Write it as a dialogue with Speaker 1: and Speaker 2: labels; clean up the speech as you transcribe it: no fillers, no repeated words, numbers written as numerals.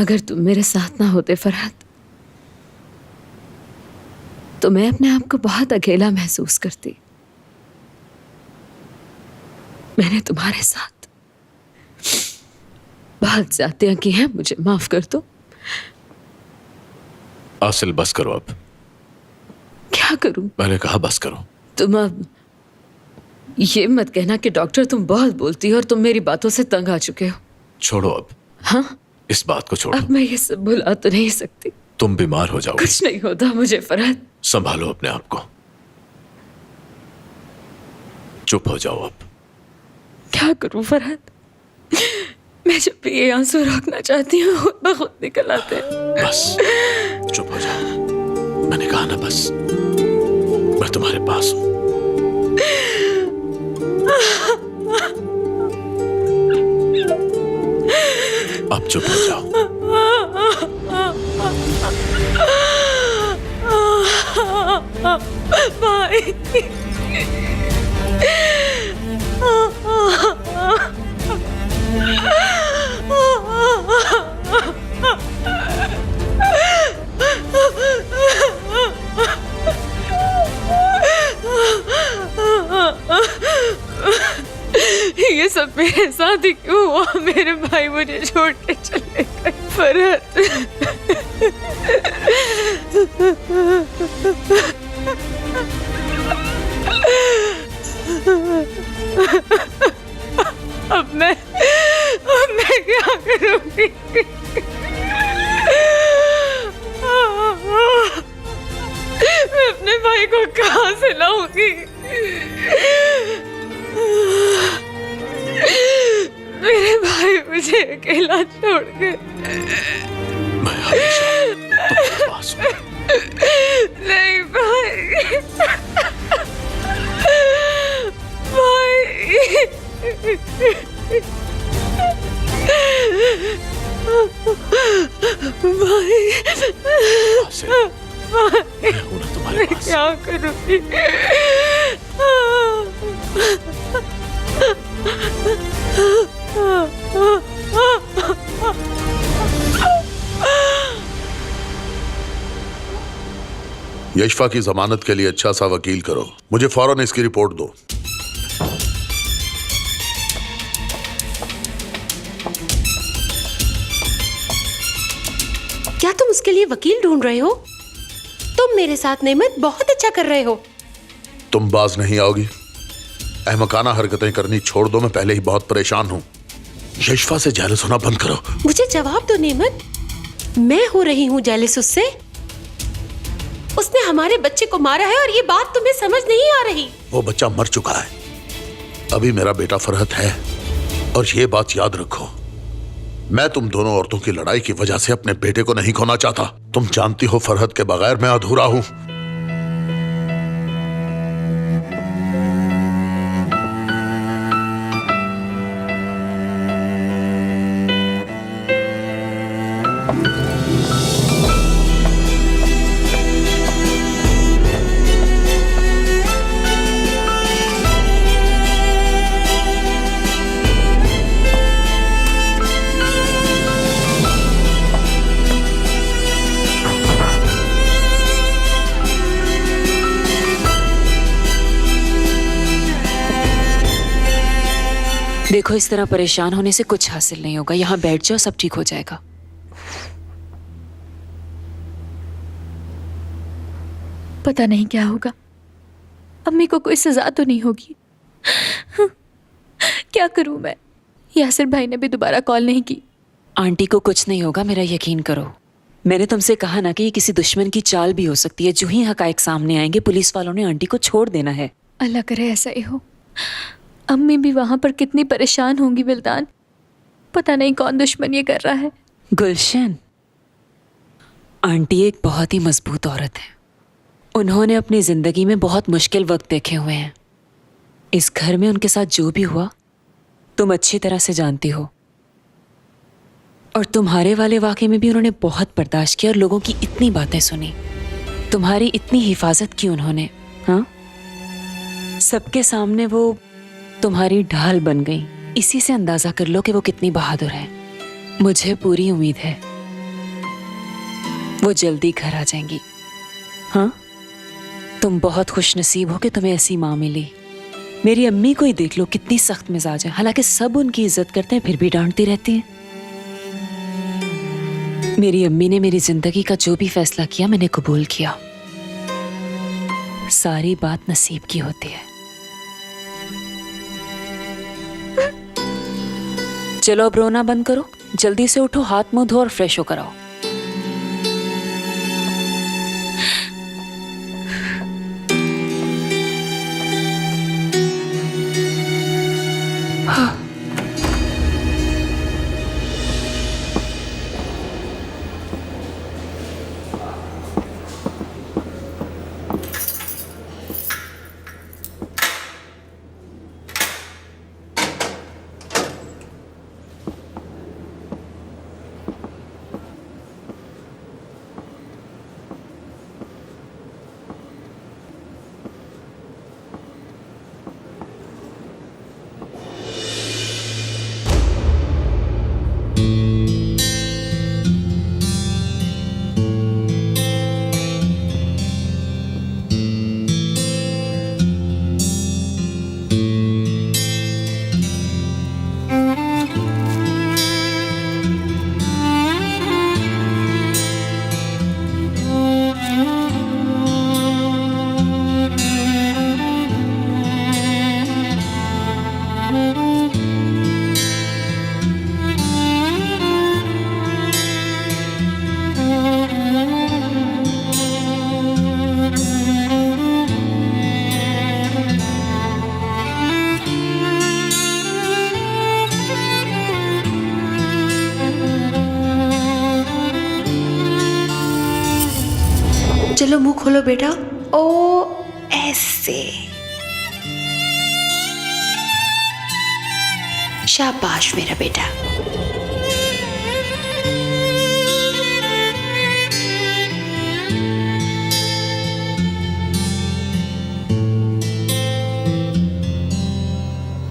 Speaker 1: अगर तुम मेरे साथ ना होते फरहत, तो मैं अपने आप को बहुत अकेला महसूस करती। मैंने तुम्हारे साथ बहुत ज्यादतियां की हैं, मुझे माफ कर दो।
Speaker 2: आसिल बस करो अब।
Speaker 1: क्या करूं?
Speaker 2: मैंने कहा बस करो।
Speaker 1: तुम अब ये मत कहना कि डॉक्टर तुम बहुत बोलती हो और तुम मेरी बातों से तंग आ चुके हो।
Speaker 2: छोड़ो अब।
Speaker 1: हाँ,
Speaker 2: इस बात को छोड़ो।
Speaker 1: अब मैं ये सब भुला तो नहीं सकती।
Speaker 2: तुम बीमार हो जाओगे।
Speaker 1: कुछ नहीं होता मुझे फरहत।
Speaker 2: संभालो अपने आप को। चुप हो जाओ अब।
Speaker 1: क्या करूं फरहत? मैं जब भी ये आंसू रोकना चाहती हूँ खुद ब खुद निकल आते हैं।
Speaker 2: बस चुप हो जाओ। मैंने कहा ना बस। मैं तुम्हारे पास हूं। अब चुप हो जाओ।
Speaker 1: भाई, ये सब मेरे साथ ही क्यों हुआ? मेरे भाई मुझे छोड़ के चले गए फरहत। अब मैं क्या करूंगी? मैं अपने भाई को कहां से लाऊंगी? मेरे भाई मुझे अकेला छोड़ के।
Speaker 2: मैं हमेशा तुम्हारे पास हूं।
Speaker 1: नहीं भाई, भाई, भाई,
Speaker 2: आसिल, मैं हूं ना तुम्हारे पास।
Speaker 1: क्या करूंगी?
Speaker 3: यशफा की जमानत के लिए अच्छा सा वकील करो। मुझे फौरन इसकी रिपोर्ट दो।
Speaker 4: क्या तुम उसके लिए वकील ढूंढ रहे हो? तुम मेरे साथ नेमत बहुत अच्छा कर रहे हो।
Speaker 3: तुम बाज नहीं आओगी। अहमकाना हरकतें करनी छोड़ दो। मैं पहले ही बहुत परेशान हूं। यशफा से जेलस होना बंद करो।
Speaker 4: मुझे जवाब दो नेमत। मैं हो रही हूँ जेलस उससे? उसने हमारे बच्चे को मारा है और ये बात तुम्हें समझ नहीं आ रही।
Speaker 3: वो बच्चा मर चुका है। अभी मेरा बेटा फरहत है। और ये बात याद रखो, मैं तुम दोनों औरतों की लड़ाई की वजह से अपने बेटे को नहीं खोना चाहता। तुम जानती हो फरहत के बगैर मैं अधूरा हूं।
Speaker 1: देखो, इस तरह परेशान होने से कुछ हासिल नहीं होगा। यहाँ बैठ जाओ, सब ठीक हो जाएगा। पता नहीं क्या होगा। अम्मी को कोई सजा तो नहीं होगी। क्या करूं मैं? यासिर भाई ने भी दोबारा कॉल नहीं की। आंटी को कुछ नहीं होगा, मेरा यकीन करो। मैंने तुमसे कहा ना कि ये किसी दुश्मन की चाल भी हो सकती है। जो ही हकायक सामने आएंगे, पुलिस वालों ने आंटी को छोड़ देना है। अल्लाह करे ऐसा ही हो। अम्मी भी वहां पर कितनी परेशान होंगी विल्दान। पता नहीं कौन दुश्मन ये कर रहा है। गुलशन, आंटी एक बहुत ही मजबूत औरत है। उन्होंने अपनी जिंदगी में बहुत मुश्किल वक्त देखे हुए हैं। इस घर में उनके साथ जो भी हुआ तुम अच्छी तरह से जानती हो। और तुम्हारे वाले वाक़े में भी उन्होंने बहुत बर्दाश्त किया और लोगों की इतनी बातें सुनी। तुम्हारी इतनी हिफाजत की उन्होंने। हाँ, सबके सामने वो तुम्हारी ढाल बन गई। इसी से अंदाजा कर लो कि वो कितनी बहादुर है। मुझे पूरी उम्मीद है वो जल्दी घर आ जाएंगी। हाँ, तुम बहुत खुश नसीब हो कि तुम्हें ऐसी माँ मिली। मेरी अम्मी को ही देख लो, कितनी सख्त मिजाज है, हालांकि सब उनकी इज्जत करते हैं फिर भी डांटती रहती हैं। मेरी अम्मी ने मेरी जिंदगी का जो भी फैसला किया मैंने कबूल किया। सारी बात नसीब की होती है। चलो अब रोना बंद करो, जल्दी से उठो, हाथ मुंह धो और फ्रेश होकर आओ।
Speaker 4: चलो मुंह खोलो बेटा। ओ ऐसे, शाबाश मेरा बेटा।